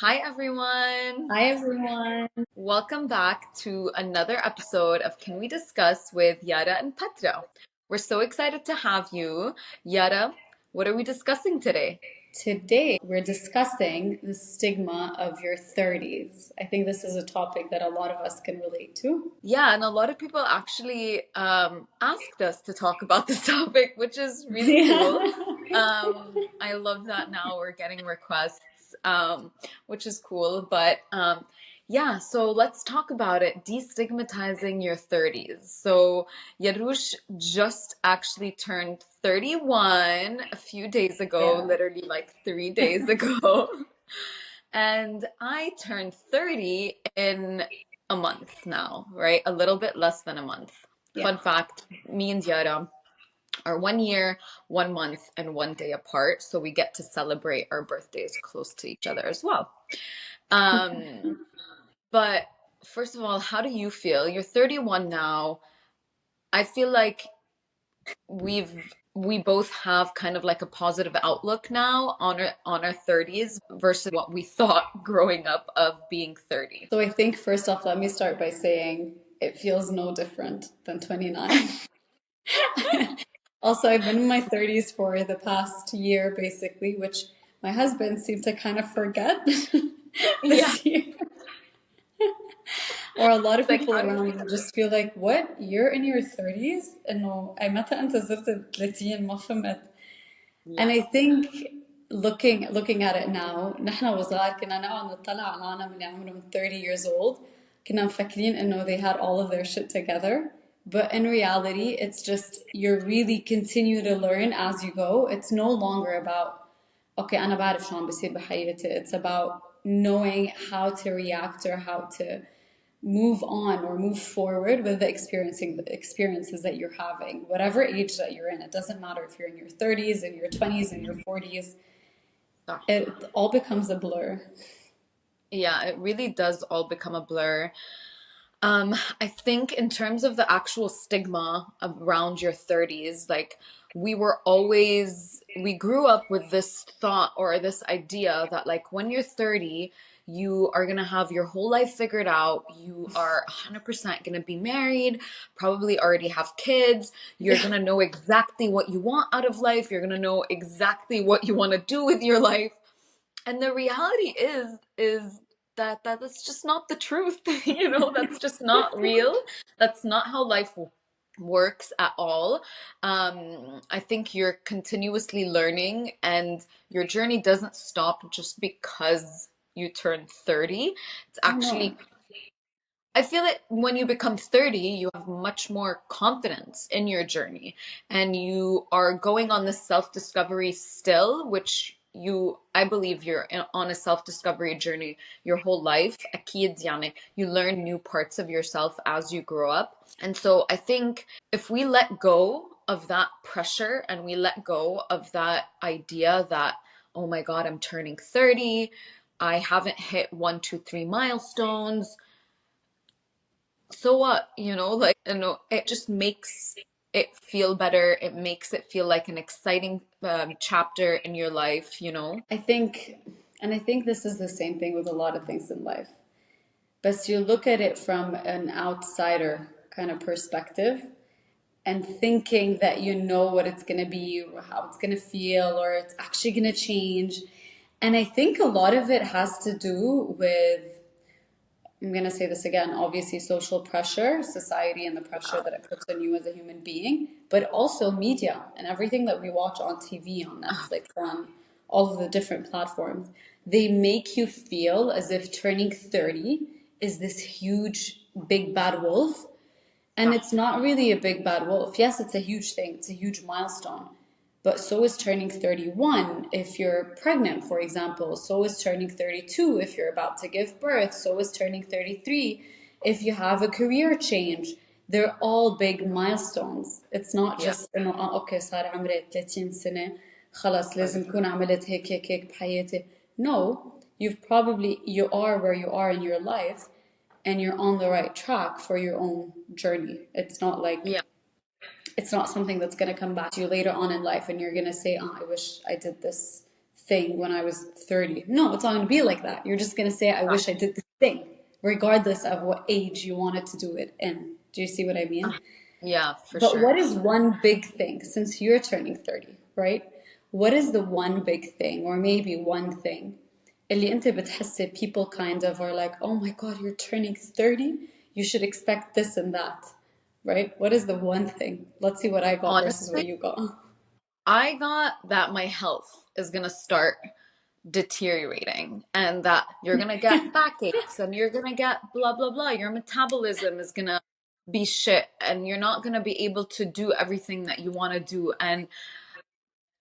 Hi, everyone. Hi everyone. Welcome back to another episode of Can We Discuss with Yara and Petra. We're so excited to have you. Yara, what are we discussing today? Today we're discussing the stigma of your 30s. I think this is a topic that a lot of us can relate to. Yeah, and a lot of people actually asked us to talk about this topic, which is really cool. Yeah. I love that now we're getting requests, which is cool. But yeah, so let's talk about it. Destigmatizing your 30s. So Yarush just actually turned 31 a few days ago, Yeah. literally like 3 days ago. And I turned 30 in a month now, right? A little bit less than a month. Yeah. Fun fact, me and Yara are 1 year, 1 month, and 1 day apart. So we get to celebrate our birthdays close to each other as well. Um, but first of all, how do you feel? You're 31 now. I feel like we both have kind of like a positive outlook now on our 30s versus what we thought growing up of being 30. So I think first off, let me start by saying it feels no different than 29. Also, I've been in my 30s for the past year basically, which my husband seemed to kind of forget Yeah. this year. Or a lot of It's like, people how do you around think me of just feel like, what? You're in your 30s? إنه أي متى أنت صرت 30 ما فهمت. it? And Yeah. I think looking at it now نحن وصغار كنا نقعد نطلع على العالم اللي عمرهم 30 years old كنا مفكرين إنه they had all of their shit together. But in reality, it's just you're really continue to learn as you go. It's no longer about okay أنا بعرف شو عم بصير بحياتي. It's about knowing how to react or how to move on or move forward with the experiences that you're having, whatever age that you're in. It doesn't matter if you're in your 30s, in your 20s, in your 40s. It all becomes a blur. Yeah, it really does all become a blur. I think in terms of the actual stigma around your 30s, like we grew up with this thought or this idea that like when you're 30, you are gonna have your whole life figured out. You are 100% gonna be married, probably already have kids. You're Yeah. gonna know exactly what you want out of life. You're gonna know exactly what you want to do with your life. And the reality is that that's just not the truth. That's just not real. That's not how life works at all. I think you're continuously learning, and your journey doesn't stop just because you turn 30. It's Oh no. actually, I feel it when you become 30, you have much more confidence in your journey, and you are going on this self-discovery still, which I believe you're on a self-discovery journey your whole life. أكيد يعني you learn new parts of yourself as you grow up. And so I think if we let go of that pressure and we let go of that idea that, oh my God, I'm turning 30, I haven't hit one, two, three milestones, so what, like, it just makes it feel better. It makes it feel like an exciting chapter in your life. I think, and I think this is the same thing with a lot of things in life. But you look at it from an outsider kind of perspective and thinking that you know what it's going to be or how it's going to feel or it's actually going to change. And I think a lot of it has to do with, I'm going to say this again, obviously social pressure, society and the pressure that it puts on you as a human being, but also media and everything that we watch on TV, on Netflix, on all of the different platforms. They make you feel as if turning 30 is this huge, big bad wolf, and it's not really a big bad wolf. Yes, it's a huge thing, it's a huge milestone. But so is turning 31 if you're pregnant, for example. So is turning 32 if you're about to give birth. So is turning 33 if you have a career change. They're all big milestones. It's not Yeah. just انه اوكي صار عمري 30 سنة خلاص لازم كون عملت هيك هيك هيك بحياتي. No, you are where you are in your life and you're on the right track for your own journey. Yeah. It's not something that's going to come back to you later on in life and you're going to say, oh, I wish I did this thing when I was 30. No, it's not going to be like that. You're just going to say, I wish I did this thing, regardless of what age you wanted to do it in. Do you see what I Uh, mean? yeah, for But what sure. is one big thing since you're turning 30, right? What is the one big thing, or maybe one thing اللي انت بتحس people kind of are like, oh my God, you're turning 30? You should expect this and that, right? What is the one thing? Let's see what I got versus Honestly, what you got. I got that my health is gonna start deteriorating and that you're gonna get backaches and you're gonna get blah blah blah. Your metabolism is gonna be shit and you're not gonna be able to do everything that you want to do. And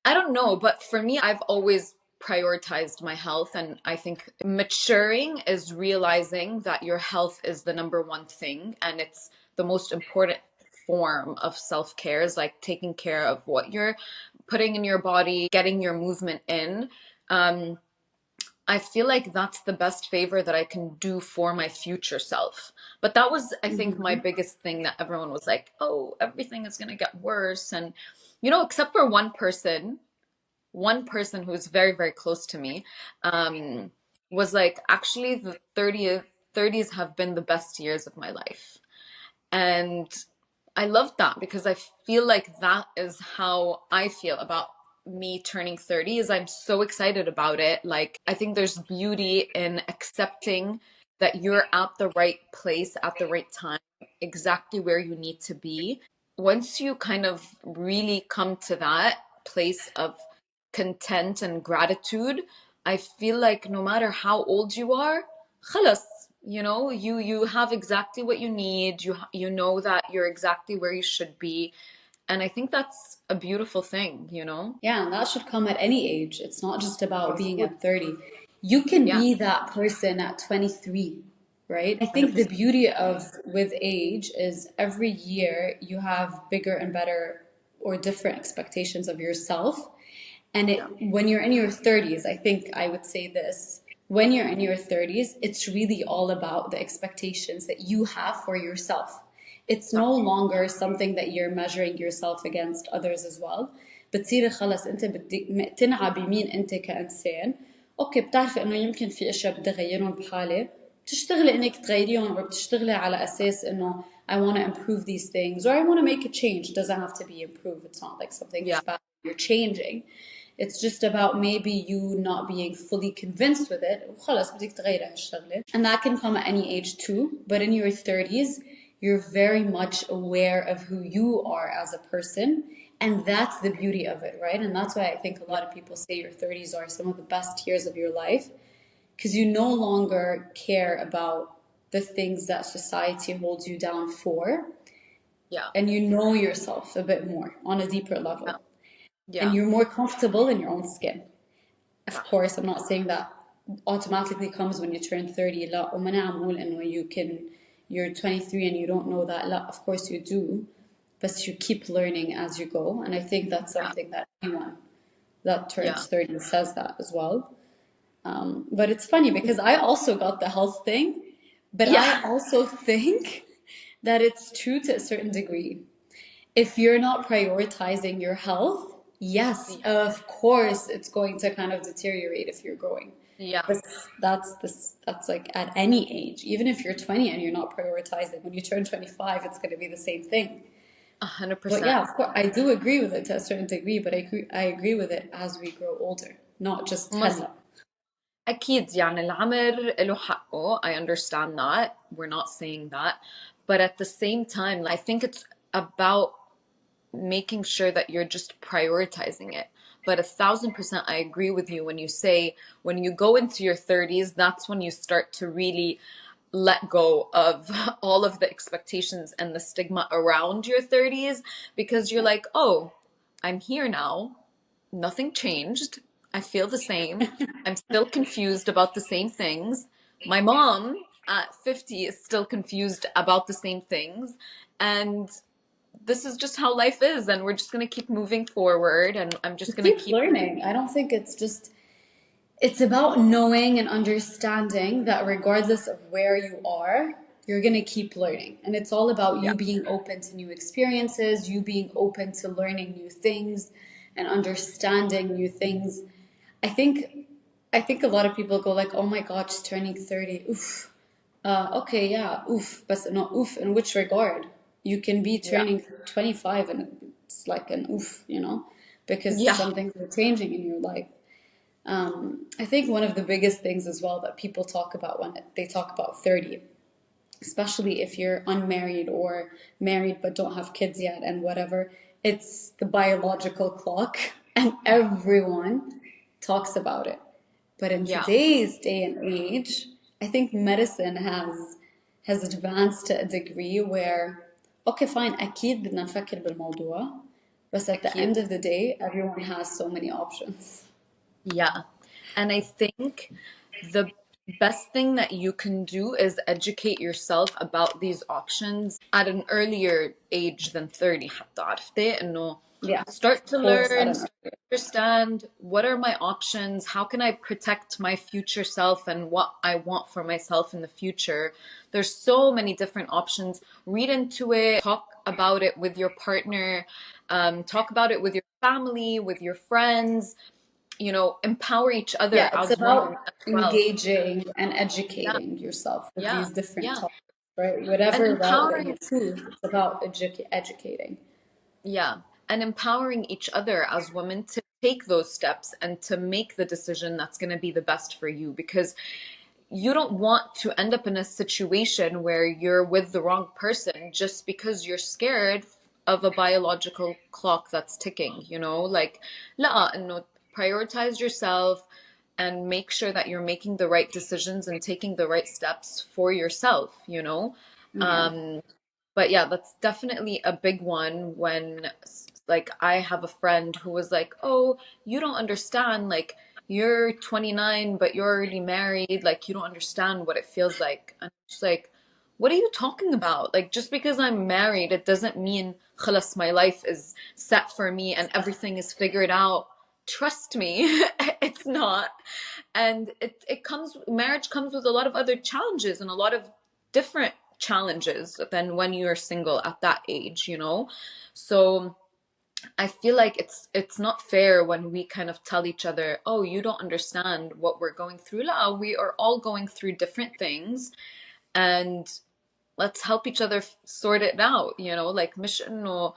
I don't know, but for me, I've always prioritized my health. And I think maturing is realizing that your health is the number one thing and it's the most important form of self care, is like taking care of what you're putting in your body, getting your movement in. Um, I feel like that's the best favor that I can do for my future self. But that was, I think, my Mhm. biggest thing that everyone was like, oh, everything is going to get worse. And, except for one person who's very, very close to me, um, was like, actually, the 30s have been the best years of my life. And I love that because I feel like that is how I feel about me turning 30 is I'm so excited about it. Like I think there's beauty in accepting that you're at the right place at the right time, exactly where you need to be. Once you kind of really come to that place of content and gratitude, I feel like no matter how old you are, خلص, you have exactly what you need. You know that you're exactly where you should be, and I think that's a beautiful thing. Yeah, and that should come at any age. It's not just about Of being course. at 30. You can Yeah, be that person at 23, right? I think the 100%. beauty of with age is every year you have bigger and better or different expectations of yourself. And Yeah, when you're in your 30s, I think I would say this. When you're in your 30s, it's really all about the expectations that you have for yourself. It's no صح. longer something that you're measuring yourself against others as well. بتصيري خلص انت بدك مقتنعة بمين انت كإنسان. اوكي بتعرفي انه يمكن في اشياء بدي اغيرهم بحالي. بتشتغلي انك تغيريهم or بتشتغلي على اساس انه I want to improve these things or I want to make a change. It doesn't have to be improved. It's not like something is Yeah, bad. You're changing. It's just about maybe you not being fully convinced with it. وخلص بدك تغيري هالشغلة. And that can come at any age too. But in your 30s, you're very much aware of who you are as a person. And that's the beauty of it, right? And that's why I think a yeah, lot of people say your 30s are some of the best years of your life because you no longer care about the things that society holds you down for. yeah, And you know yourself a bit more on a deeper yeah, level. And yeah. you're more comfortable in your own skin. Of صح. course, I'm not saying that automatically comes when you turn 30. لا ومنع عمول إنه you're 23 and you don't know that. لا, of course you do, but you keep learning as you go. And I think that's Yeah, something that anyone that yeah, turns 30 says that as well. But it's funny because I also got the health thing, but I yeah, also think that it's true to a certain degree. If you're not prioritizing your health, yes, yeah, of course, it's going to kind of deteriorate if you're growing. yeah. But that's like at any age. Even if you're 20 and you're not prioritizing, when you turn 25, it's going to be the same thing. a hundred But percent. yeah, of course, I do agree with it to a certain degree, but I agree with it as we grow older, not just هلا. أكيد يعني العمر له حقه. I understand that. We're not saying that. But at the same time, I think it's about making sure that you're just prioritizing it. But 1,000% I agree with you when you say when you go into your 30s, that's when you start to really let go of all of the expectations and the stigma around your 30s because you're like, oh, I'm here now. Nothing changed. I feel the same. I'm still confused about the same things. My mom at 50 is still confused about the same things. And this is just how life is. And we're just going to keep moving forward. And I'm just going to Keep keep, learning. I don't think it's about knowing and understanding that regardless of where you are, you're going to keep learning. And it's all about yeah, you being open to new experiences, you being open to learning new things and understanding new things. I think I think a lot of people go like, "Oh my God, she's turning 30. Oof." Okay, yeah, oof. But no, oof in which regard? You can be Yeah. turning 25 and it's like an oof, you know, because Yeah. some things are changing in your life. I think one of the biggest things as well that people talk about when they talk about 30, especially if you're unmarried or married but don't have kids yet and whatever, it's the biological clock, and everyone talks about it. But in Yeah. today's day and age, I think medicine has advanced to a degree where okay fine أكيد بدنا نفكر بالموضوع, but at the أكيد. end of the day everyone has so many options. Yeah. And I think the best thing that you can do is educate yourself about these options at an earlier age than 30. حتى عرفتي إنه Yeah, start of to course, I learn, don't know. start to understand what are my options, how can I protect my future self and what I want for myself in the future. There's so many different options. Read into it, talk about it with your partner, talk about it with your family, with your friends, empower each Yeah, other it's as women about as well. engaging and Yeah, educating yourself with yeah, these different yeah. topics, right? And Whatever route that you empowering, choose, it's about educating. yeah, and empowering each other as women to take those steps and to make the decision that's going to be the best for you, because you don't want to end up in a situation where you're with the wrong person just because you're scared of a biological clock that's ticking, like لا انه prioritize yourself and make sure that you're making the right decisions and taking the right steps for yourself. Yeah. um but yeah, that's definitely a big one when, like, I have a friend who was like, "Oh, you don't understand. Like, you're 29, but you're already married. Like, you don't understand what it feels like." And I'm just like, "What are you talking about? Like, just because I'm married, it doesn't mean خلاص my life is set for me and everything is figured out. Trust me, it's not." And marriage comes with a lot of other challenges and a lot of different challenges than when you're single at that age. So I feel like it's not fair when we kind of tell each other, "Oh, you don't understand what we're going through." La, we are all going through different things, and let's help each other sort it out. Like mission or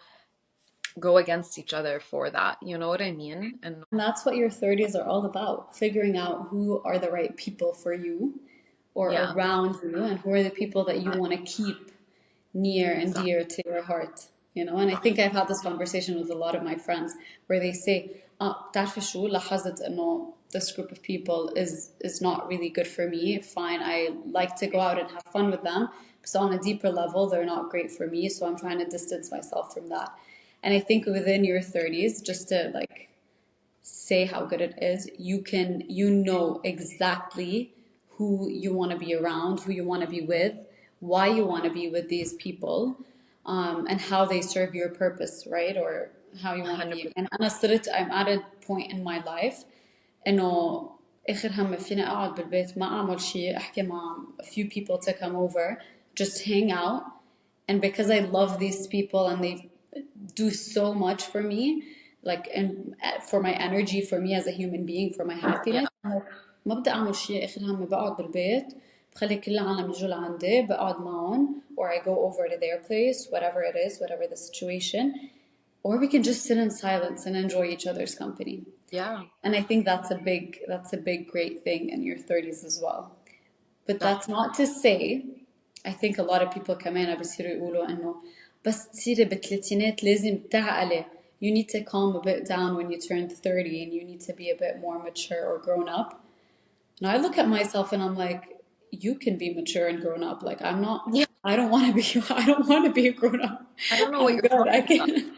go against each other for that. You know what I mean? And And that's what your 30s are all about, figuring out who are the right people for you or yeah, around you and who are the people that you exactly. want to keep near and dear to your heart. And I think I've had this conversation with a lot of my friends where they say, بتعرفي شو لاحظت إنه this group of people is not really good for me. Fine, I like to go out and have fun with them, but on a deeper level, they're not great for me. So I'm trying to distance myself from that. And I think within your 30s, just to like say how good it is, you know exactly who you want to be around, who you want to be with, why you want to be with these people, and how they serve your purpose, right? Or how you want to be. 100%. And I'm at a point in my life إنه آخر هم فيني أقعد بالبيت ما أعمل شيء أحكي مع a few people to come over, just hang out. And because I love these people and they do so much for me, like, and for my energy, for me as a human being, for my Yeah. happiness, I'm like, ما بدي أعمل شيء آخر همي بقعد بالبيت بخلي كل العالم يجوا لعندي بقعد معهم, or I go over to their place, whatever it is, whatever the situation, or we can just sit in silence and enjoy each other's company. Yeah. And I think that's a big great thing in your 30s as well. But That that's not to say, I think a lot of people كمان بيصيروا يقولوا إنه بس تصيري بالثلاثينات لازم تعقلي. You need to calm a bit down when you turn 30 and you need to be a bit more mature or grown up. And I look at myself and I'm like, you can be mature and grown up. Like I'm not, yeah. I don't want to be, I don't want to be a grown up. I don't know what I'm you're good. I talking about. can,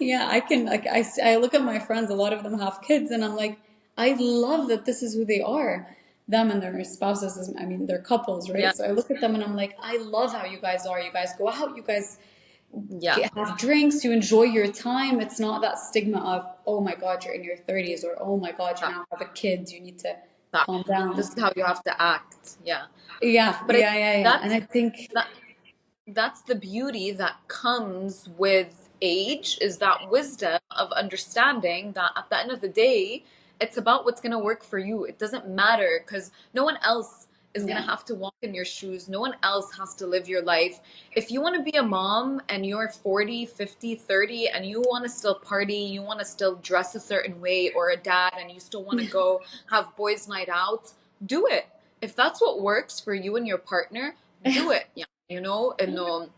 yeah, I can, like, I look at my friends, a lot of them have kids, and I'm like, I love that this is who they are. Them and their spouses, I mean, they're couples, right? Yeah. So I look at them and I'm like, I love how you guys are. You guys go out, you guys Yeah. have drinks, you enjoy your time. It's not that stigma of, oh my God, you're in your 30s, or oh my God, you That, now have a kid, you need to that. calm This down. is how you have to act. Yeah. Yeah, But I yeah, think yeah, yeah. And that's I think, that that's the beauty that comes with age, is that wisdom of understanding that at the end of the day, It's about what's going to work for you. It doesn't matter because no one else is going to Yeah. have to walk in your shoes. No one else has to live your life. If you want to be a mom and you're 40, 50, 30, and you want to still party, you want to still dress a certain way, or a dad and you still want to go have boys' night out, do it. If that's what works for you and your partner, do it. Yeah, and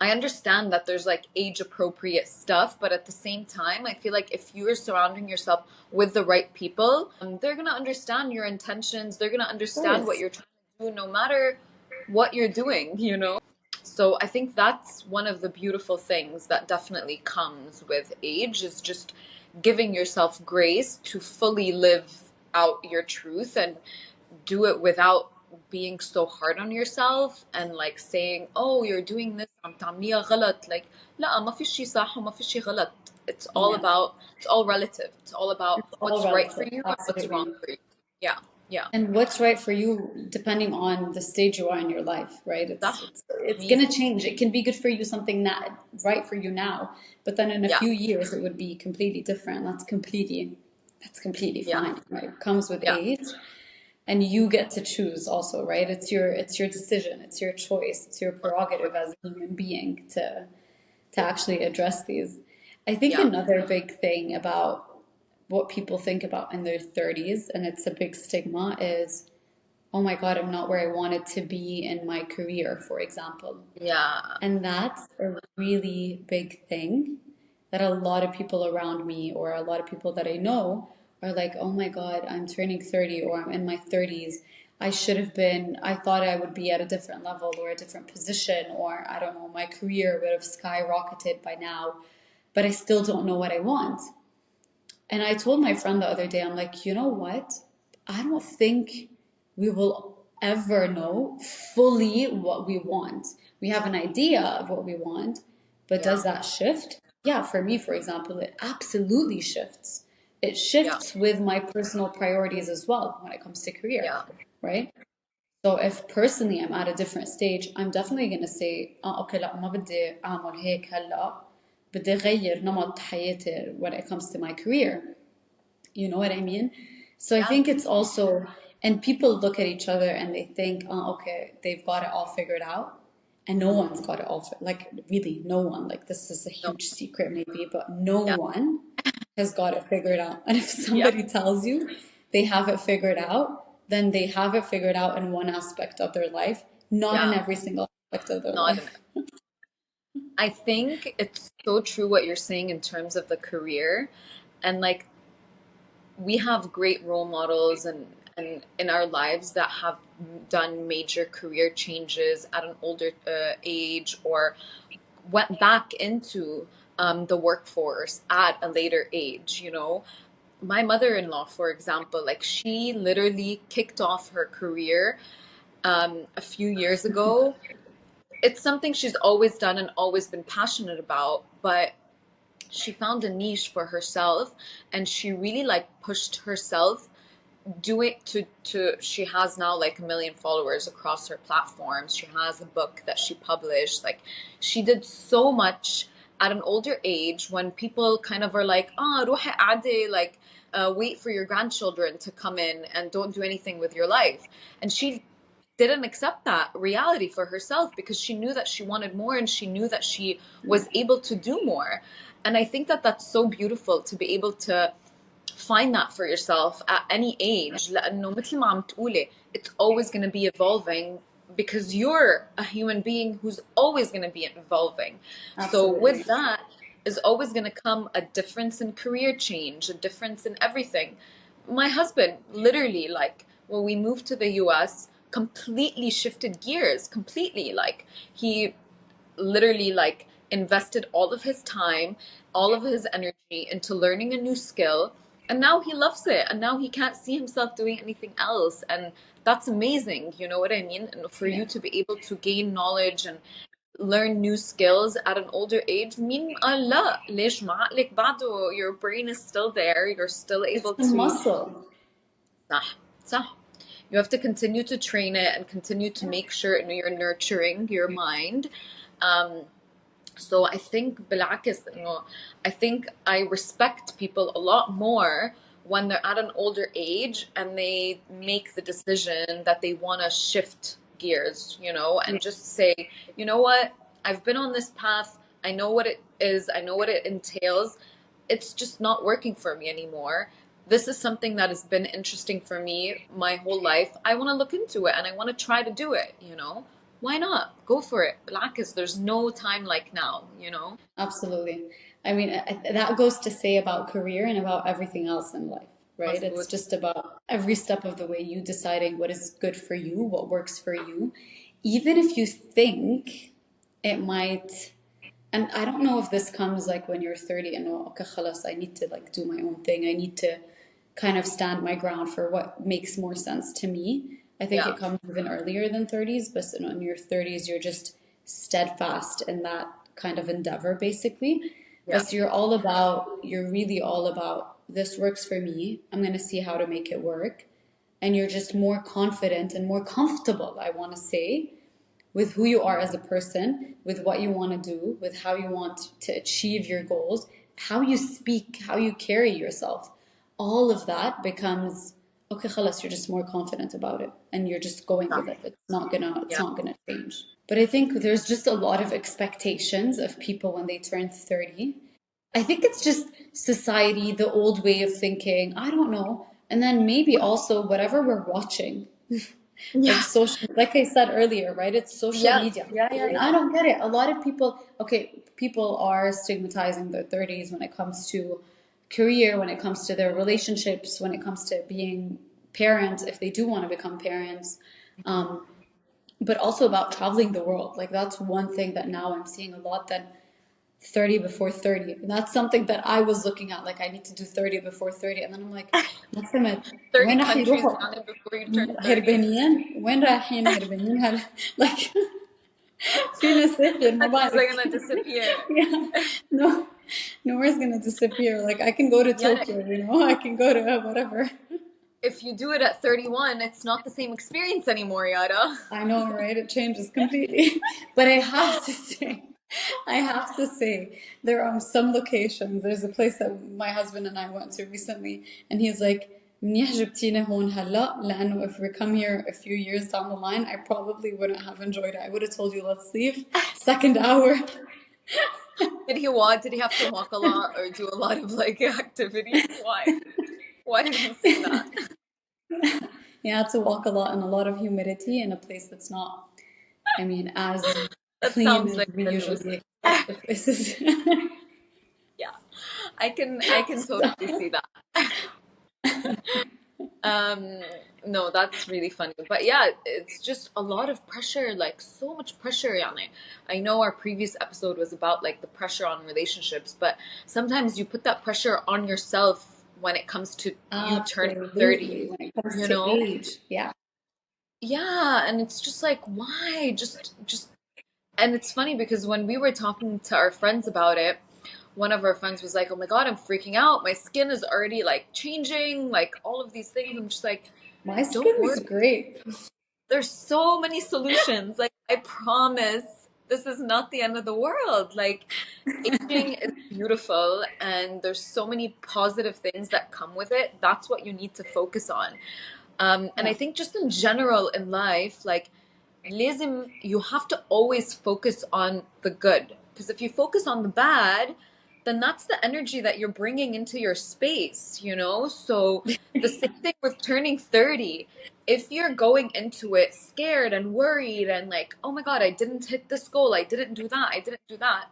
I understand that there's like age appropriate stuff, but at the same time, I feel like if you're surrounding yourself with the right people, they're gonna understand your intentions. They're gonna Of understand what course. you're trying to do, no matter what you're doing. So I think that's one of the beautiful things that definitely comes with age is just giving yourself grace to fully live out your truth and do it without being so hard on yourself and like saying, "Oh, you're doing this, عم تعمليها غلط." Like, لا ما في شيء صح وما في شيء غلط. Yeah. It's all relative. It's all about It's all what's right for relative. you and what's wrong Absolutely. for you. Yeah, yeah. And what's right for you depending on the stage you are in your life, right? It's صح. it's it's Me. gonna change. It can be good for you, something that right for you now, but then in a Yeah, few years it would be completely different. That's completely yeah, fine, right? It comes with yeah, age, and you get to choose also, right? It's your decision, it's your choice, it's your prerogative as a human being to actually address these. I think yeah, another big thing about what people think about in their 30s, and it's a big stigma, is, oh my God, I'm not where I wanted to be in my career, for example. yeah, And that's a really big thing that a lot of people around me or a lot of people that I know are like, oh my God, I'm turning 30 or I'm in my 30s. I thought I would be at a different level or a different position, or I don't know, my career would have skyrocketed by now, but I still don't know what I want. And I told my friend the other day, I'm like, you know what? I don't think we will ever know fully what we want. We have an idea of what we want, but yeah, does that shift? Yeah, for me, for example, it absolutely shifts. It yeah, shifts with my personal priorities as well when it comes to career, yeah, right? So if personally I'm at a different stage, I'm definitely going to say, اوكي لا ما بدي اعمل هيك هلا. بدي اغير نمط حياتي when it comes to my career. You know what I mean? So I yeah, think it's also, and people look at each other and they think, oh, okay, they've got it all figured out. And no one's got it all, like really no one. Like this is a no, huge secret maybe, but no yeah, one has got it figured out. And if yeah, somebody tells you they have it figured out, then they have it figured out in one aspect of their life, not in yeah. every single aspect of their Not in life. it. I think it's so true what you're saying in terms of the career. And like we have great role models and in our lives that have done major career changes at an older age or went back into the workforce at a later age. My mother-in-law, for example, like she literally kicked off her career a few years ago. It's something she's always done and always been passionate about, but she found a niche for herself and she really like pushed herself doing to she has now like 1 million followers across her platforms. She has a book that she published. Like she did so much at an older age when people kind of are like, ah, روحي قعدي, like wait for your grandchildren to come in and don't do anything with your life. And she didn't accept that reality for herself because she knew that she wanted more and she knew that she Yeah. was able to do more. And I think that that's so beautiful to be able to find that for yourself at any age لأنه مثل ما عم تقولي it's always going to be evolving because you're a human being who's always going to be evolving. So Absolutely. with that is always going to come a difference in career change, a difference in everything. My husband literally, like when we moved to the US, completely shifted gears, completely. Like he literally like invested all of his time, all of his energy into learning a new skill, and now he loves it and now he can't see himself doing anything else. And that's amazing, you know what I mean? And for Yeah. you to be able to gain knowledge and learn new skills at an older age, مين قال لا ليش ما عقلك بعده, your brain is still there, you're still It's able a to muscle. صح صح. You have to continue to train it and continue to Yeah. make sure you're nurturing your mind. So I think بالعكس I think I respect people a lot more when they're at an older age and they make the decision that they want to shift gears, and just say, you know what, I've been on this path. I know what it is. I know what it entails. It's just not working for me anymore. This is something that has been interesting for me my whole life. I want to look into it and I want to try to do it. Why not? Go for it. Blackest, there's no time like now. Absolutely. I mean, that goes to say about career and about everything else in life, right? It's Mazboot. just about every step of the way you deciding what is good for you, what works for you. Even if you think it might, and I don't know if this comes like when you're 30 and oh, okay, khalas, I need to like do my own thing. I need to kind of stand my ground for what makes more sense to me. I think Yeah. it comes even earlier than 30s, but in your 30s, you're just steadfast in that kind of endeavor, basically. Yeah. But you're really all about this works for me. I'm going to see how to make it work. And you're just more confident and more comfortable, I want to say, with who you are as a person, with what you want to do, with how you want to achieve your goals, how you speak, how you carry yourself. All of that becomes okay, khalas, you're just more confident about it and you're just going Yeah. with it. It's Yeah. not gonna change. But I think there's just a lot of expectations of people when they turn 30. I think it's just society, the old way of thinking, I don't know. And then maybe also whatever we're watching. Like Yeah. social, like I said earlier, right? It's social Yes. media. Yeah. Yeah. And Yeah. I don't get it. A lot of people, okay, people are stigmatizing their 30s when it comes to career, when it comes to their relationships, when it comes to being parents, if they do want to become parents, um, but also about traveling the world. Like that's one thing that now I'm seeing a lot that 30 before 30. And that's something that I was looking at. Like I need to do 30 before 30. And then I'm like, محمد 30 وين راح countries يروحوا يعني before you turn 30. هربانين وين رايحين هربانين like فينا نسافر ما Countries are بعرف gonna disappear. yeah no nowhere's gonna disappear like I can go to Yeah. Tokyo I can go to whatever. If you do it at 31, it's not the same experience anymore, Yada. I know, right? It changes completely. But I have to say, there are some locations. There's a place that my husband and I went to recently, and he's like, منيح جبتينا هون هلا لأنه if we come here a few years down the line, I probably wouldn't have enjoyed it. I would have told you, let's leave. Second hour. Did he have to walk a lot or do a lot of like activities? Why? Why did he say that? You had to walk a lot in a lot of humidity in a place that's not, I mean, as That clean sounds as like we the news. usually expect the places. Yeah. I can totally see that. Um, no, that's really funny. But yeah, it's just a lot of pressure, like so much pressure, Yani. I know our previous episode was about like the pressure on relationships, but sometimes you put that pressure on yourself when it comes to you turning 30, Absolutely. When it comes you to know? age, yeah. Yeah, and it's just like, why? Just and it's funny because when we were talking to our friends about it, one of our friends was like, "Oh my God, I'm freaking out. My skin is already like changing, like all of these things." I'm just like, My don't skin worry. is great. There's so many solutions. Like, I promise this is not the end of the world. Like, aging is beautiful and there's so many positive things that come with it. That's what you need to focus on. And I Yeah. think just in general in life, like, you have to always focus on the good. Because if you focus on the bad, then that's the energy that you're bringing into your space. So the same thing with turning 30. If you're going into it scared and worried and like, oh my God, I didn't hit this goal, I didn't do that.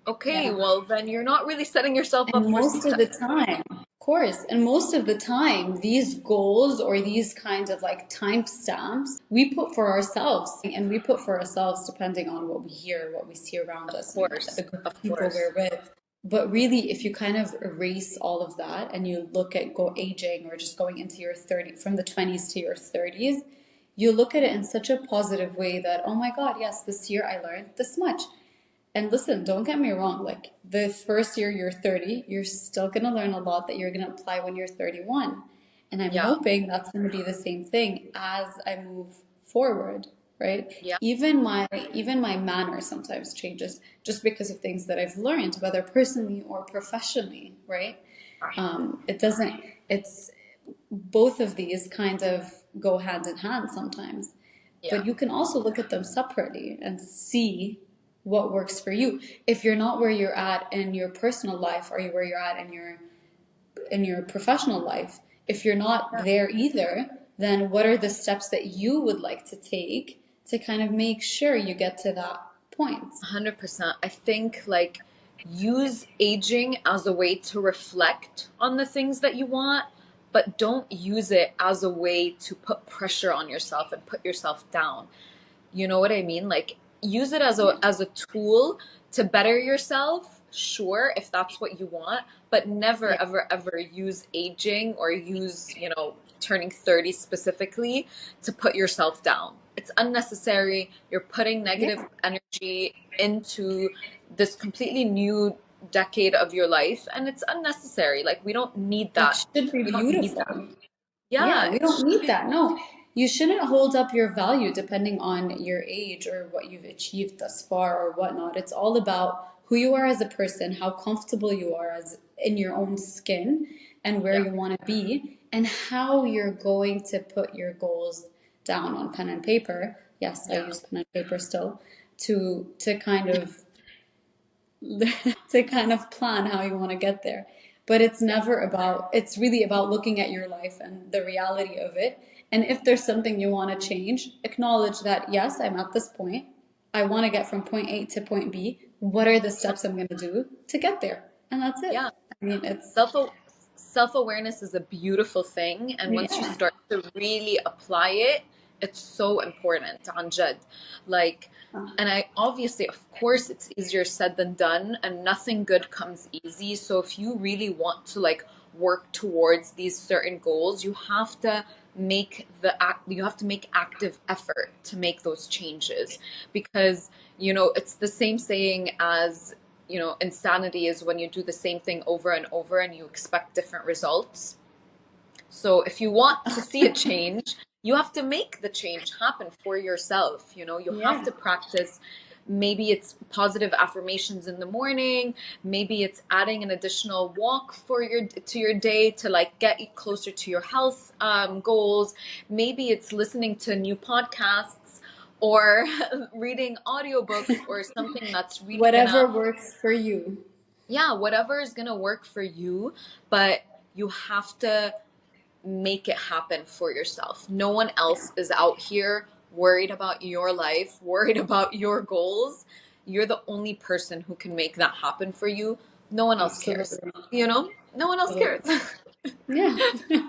Okay, Yeah. well, then you're not really setting yourself And up for most of success. the time, of course, and most of the time, these goals or these kinds of like timestamps we put for ourselves, and we put for ourselves depending on what we hear, what we see around Of us, and the course, group of of people course. we're with. But really, if you kind of erase all of that and you look at go aging or just going into your 30, from the 20s to your 30s, you look at it in such a positive way that, oh my God, yes, this year I learned this much. And listen, don't get me wrong, like the first year you're 30, you're still going to learn a lot that you're going to apply when you're 31. And I'm Yeah, hoping that's going to be the same thing as I move forward, right? yeah, Even my manner sometimes changes just because of things that I've learned, whether personally or professionally, right? It it's both of these kind of go hand in hand sometimes. Yeah. But you can also look at them separately and see what works for you. If you're not where you're at in your personal life, are you where you're at in your professional life? If you're not there either, then what are the steps that you would like to take to kind of make sure you get to that point? 100%. I think like use aging as a way to reflect on the things that you want, but don't use it as a way to put pressure on yourself and put yourself down. You know what I mean? Like use it Yeah. as a tool to better yourself, sure, if that's what you want, but never Yeah. ever ever use aging or use, turning 30 specifically to put yourself down. It's unnecessary. You're putting negative Yeah. energy into this completely new decade of your life and it's unnecessary. Like we don't need That that. should be We don't need that. beautiful. Yeah, Yeah, we don't need that. No, you shouldn't hold up your value depending on your age or what you've achieved thus far or whatnot. It's all about who you are as a person, how comfortable you are as in your own skin and where yeah, you want to be, and how you're going to put your goals down on pen and paper. Yes, I yeah. use pen and paper still to kind of to kind of plan how you want to get there. But it's never about, it's really about looking at your life and the reality of it. And if there's something you want to change, acknowledge that, yes, I'm at this point. I want to get from point A to point B. What are the steps I'm going to do to get there? And that's it. Yeah. I mean, it's, Self self-awareness is a beautiful thing, and once you yeah. start to really apply it, it's so important on Jed. Like, and I obviously, of course, it's easier said than done, and nothing good comes easy. So if you really want to like work towards these certain goals, you have to make active effort to make those changes because it's the same saying as insanity is when you do the same thing over and over and you expect different results. So if you want to see a change, you have to make the change happen for yourself. You have Yeah. to practice. Maybe it's positive affirmations in the morning. Maybe it's adding an additional walk to your day to like get you closer to your health goals. Maybe it's listening to new podcasts or reading audiobooks or something that's really Whatever gonna, works for you. yeah, whatever is gonna work for you, but you have to make it happen for yourself. No one Yeah. else is out here worried about your life, worried about your goals. You're the only person who can make that happen for you. No one else cares. Absolutely. No one else cares. Absolutely. Yeah.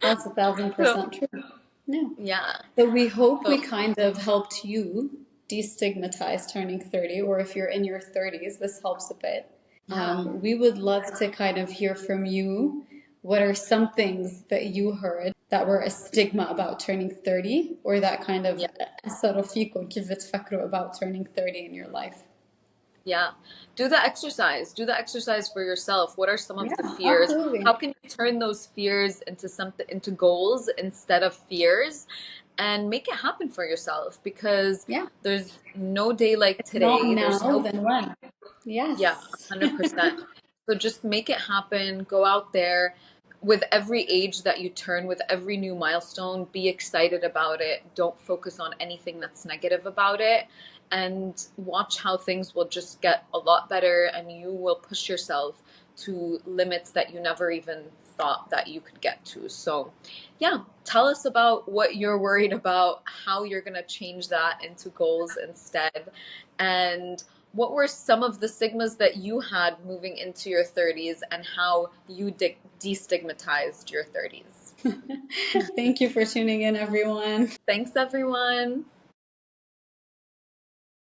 That's So, 1,000% true. Yeah. yeah. So we hope we So, kind of helped you destigmatize turning 30, or if you're in your 30s, this helps a bit. yeah. We would love to kind of hear from you. What are some things that you heard that were a stigma about turning 30, or that kind of Yeah. أثروا فيكم كيف تفكروا about turning 30 in your life? Yeah. Do the exercise. Do the exercise for yourself. What are some of the Yeah, fears? absolutely. How can you turn those fears into goals instead of fears and make it happen for yourself? Because Yeah. there's no day like If not today. There's now, no, then when? yeah, Yes. 100%. So just make it happen. Go out there. With every age that you turn, with every new milestone, be excited about it. Don't focus on anything that's negative about it. And watch how things will just get a lot better and you will push yourself to limits that you never even thought that you could get to. So, yeah, tell us about what you're worried about, how you're going to change that into goals instead. And what were some of the stigmas that you had moving into your 30s and how you destigmatized your 30s? Thank you for tuning in, everyone. Thanks, everyone.